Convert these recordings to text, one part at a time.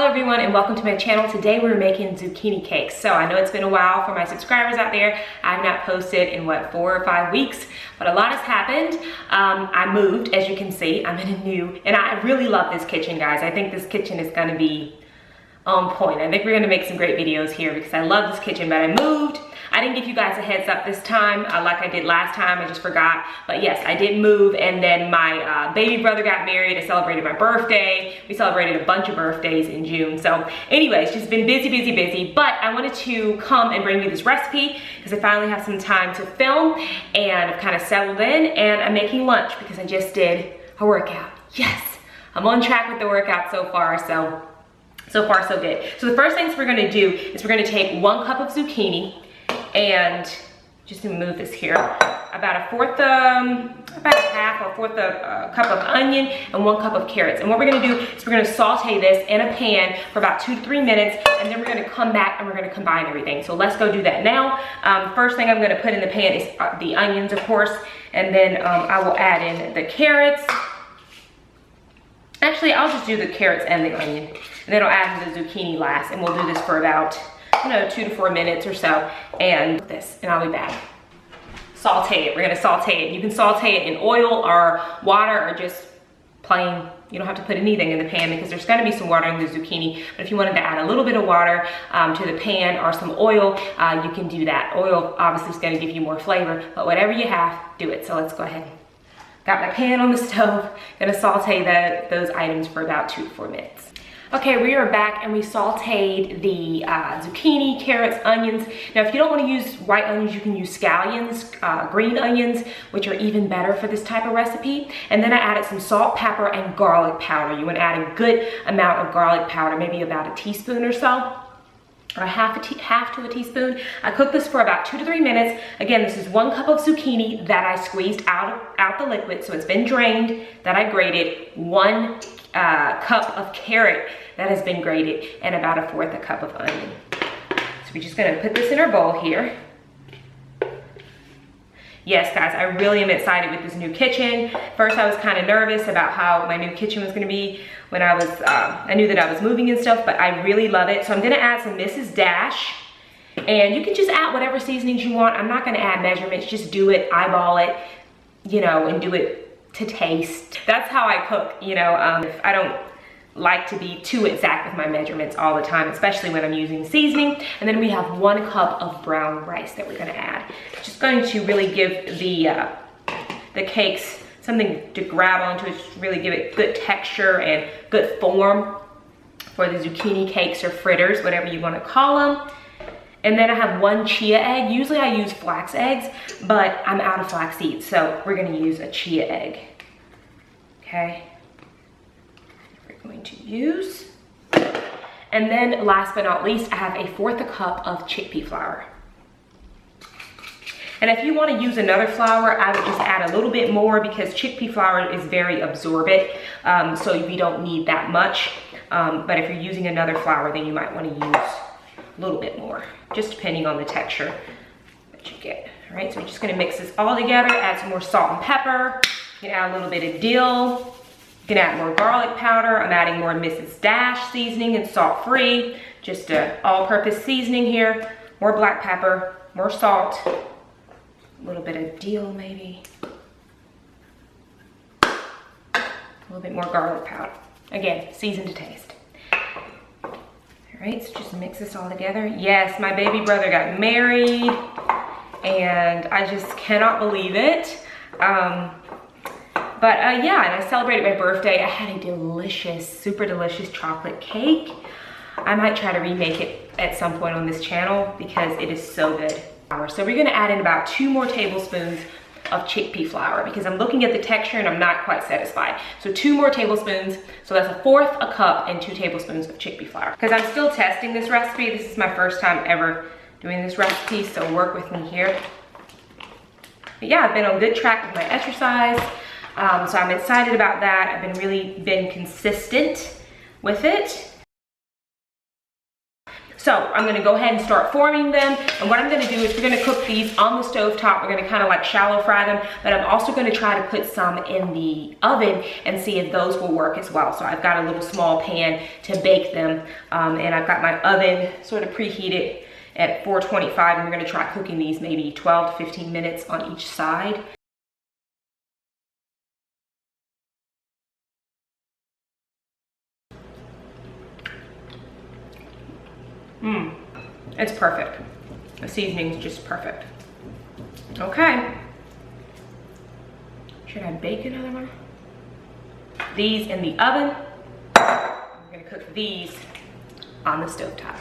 Hello everyone and welcome to my channel. Today we're making zucchini cakes. So I know it's been a while for my subscribers out there. I've not posted in 4 or 5 weeks, but a lot has happened. I moved, as you can see. I'm in a new, and I really love this kitchen, guys. I think this kitchen is gonna be on point. I think we're gonna make some great videos here because I love this kitchen, but I moved. I didn't give you guys a heads up this time like I did last time. I just forgot. But yes, I did move, and then my baby brother got married. I celebrated my birthday. We celebrated a bunch of birthdays in June. So anyways, just been busy. But I wanted to come and bring you this recipe because I finally have some time to film, and I've kind of settled in, and I'm making lunch because I just did a workout. Yes, I'm on track with the workout so far. So far so good. So the first things we're gonna do is we're gonna take 1 cup of zucchini, and just to move this here, about a half or fourth cup of onion and 1 cup of carrots. And what we're gonna do is we're gonna saute this in a pan for about 2 to 3 minutes, and then we're gonna come back and we're gonna combine everything. So let's go do that now. First thing I'm gonna put in the pan is the onions, of course, and then I will add in the carrots. Actually, I'll just do the carrots and the onion, and then I'll add in the zucchini last, and we'll do this for about 2 to 4 minutes or so, and I'll be back. Saute it. We're gonna saute it. You can saute it in oil or water or just plain. You don't have to put anything in the pan because there's gonna be some water in the zucchini. But if you wanted to add a little bit of water to the pan or some oil, you can do that. Oil obviously is gonna give you more flavor, but whatever you have, do it. So let's go ahead. Got my pan on the stove. Gonna saute those items for about 2 to 4 minutes. Okay, we are back, and we sauteed the zucchini, carrots, onions. Now, if you don't want to use white onions, you can use scallions, green onions, which are even better for this type of recipe. And then I added some salt, pepper, and garlic powder. You want to add a good amount of garlic powder, maybe about a teaspoon or so, or half to a teaspoon. I cooked this for about 2 to 3 minutes. Again, this is 1 cup of zucchini that I squeezed out the liquid, so it's been drained, that I grated, 1 cup of carrot that has been grated, and about a 1/4 cup of onion. So we're just gonna put this in our bowl here. Yes, guys, I really am excited with this new kitchen. First, I was kind of nervous about how my new kitchen was gonna be when I knew that I was moving and stuff, but I really love it. So I'm gonna add some Mrs. Dash, and you can just add whatever seasonings you want. I'm not gonna add measurements, just do it, eyeball it, and do it to taste. That's how I cook, I don't like to be too exact with my measurements all the time, especially when I'm using seasoning. And then we have 1 cup of brown rice that we're gonna add. Just going to really give the cakes something to grab onto, just really give it good texture and good form for the zucchini cakes or fritters, whatever you wanna call them. And then I have 1 chia egg. Usually I use flax eggs, but I'm out of flax seeds, so we're gonna use a chia egg. Okay, we're going to use. And then last but not least, I have a 1/4 cup of chickpea flour. And if you want to use another flour, I would just add a little bit more because chickpea flour is very absorbent, so you don't need that much. But if you're using another flour, then you might want to use a little bit more, just depending on the texture that you get. All right, so we're just gonna mix this all together, add some more salt and pepper. You can add a little bit of dill. You can add more garlic powder. I'm adding more Mrs. Dash seasoning and salt-free, just a all-purpose seasoning here. More black pepper, more salt, a little bit of dill maybe. A little bit more garlic powder. Again, season to taste. All right, so just mix this all together. Yes, my baby brother got married, and I just cannot believe it. Yeah, and I celebrated my birthday. I had a delicious, super delicious chocolate cake. I might try to remake it at some point on this channel because it is so good. So we're gonna add in about 2 more tablespoons of chickpea flour because I'm looking at the texture and I'm not quite satisfied. So 2 more tablespoons. So that's a 1/4 a cup and 2 tablespoons of chickpea flour. Because I'm still testing this recipe. This is my first time ever doing this recipe, so work with me here. But yeah, I've been on good track with my exercise. So I'm excited about that. I've been consistent with it. So I'm gonna go ahead and start forming them. And what I'm gonna do is we're gonna cook these on the stove top. We're gonna kind of like shallow fry them, but I'm also gonna try to put some in the oven and see if those will work as well. So I've got a little small pan to bake them. And I've got my oven sort of preheated at 425, and we're gonna try cooking these maybe 12 to 15 minutes on each side. It's perfect. The seasoning is just perfect. Okay. Should I bake another one? These in the oven. We're gonna cook these on the stovetop.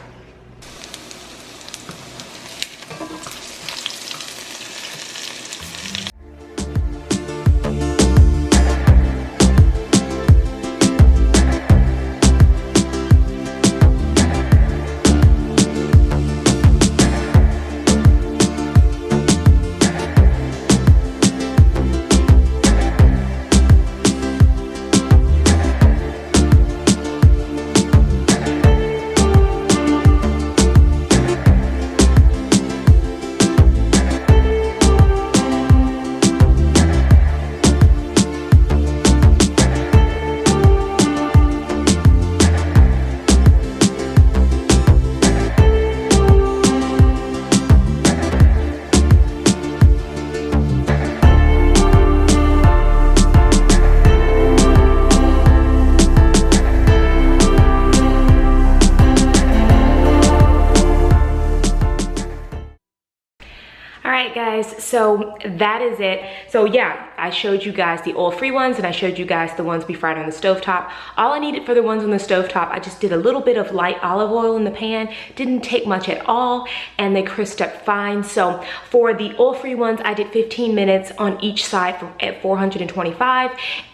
Guys, so that is it. So yeah, I showed you guys the oil-free ones and I showed you guys the ones we fried on the stovetop. All I needed for the ones on the stovetop, I just did a little bit of light olive oil in the pan, didn't take much at all, and they crisped up fine. So for the oil-free ones, I did 15 minutes on each side at 425.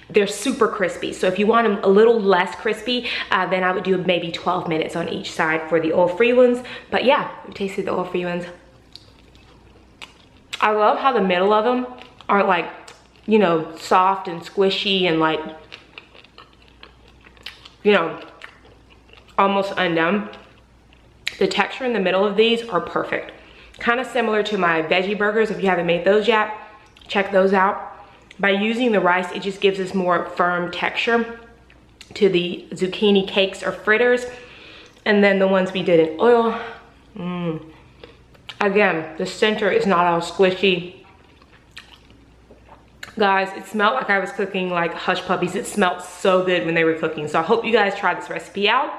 They're super crispy. So if you want them a little less crispy, then I would do maybe 12 minutes on each side for the oil-free ones. But yeah, we tasted the oil-free ones. I love how the middle of them are like, you know, soft and squishy and like, you know, almost undone. The texture in the middle of these are perfect. Kind of similar to my veggie burgers. If you haven't made those yet, check those out. By using the rice, it just gives us more firm texture to the zucchini cakes or fritters. And then the ones we did in oil, again, the center is not all squishy. Guys, it smelled like I was cooking like hush puppies. It smelled so good when they were cooking. So I hope you guys try this recipe out.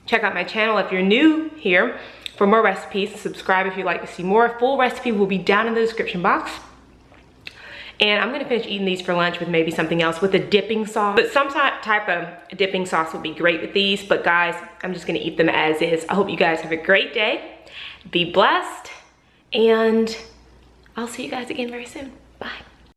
Check out my channel if you're new here for more recipes. Subscribe if you'd like to see more. Full recipe will be down in the description box. And I'm gonna finish eating these for lunch with maybe something else with a dipping sauce. But some type of dipping sauce would be great with these. But guys, I'm just gonna eat them as is. I hope you guys have a great day. Be blessed, and I'll see you guys again very soon. Bye.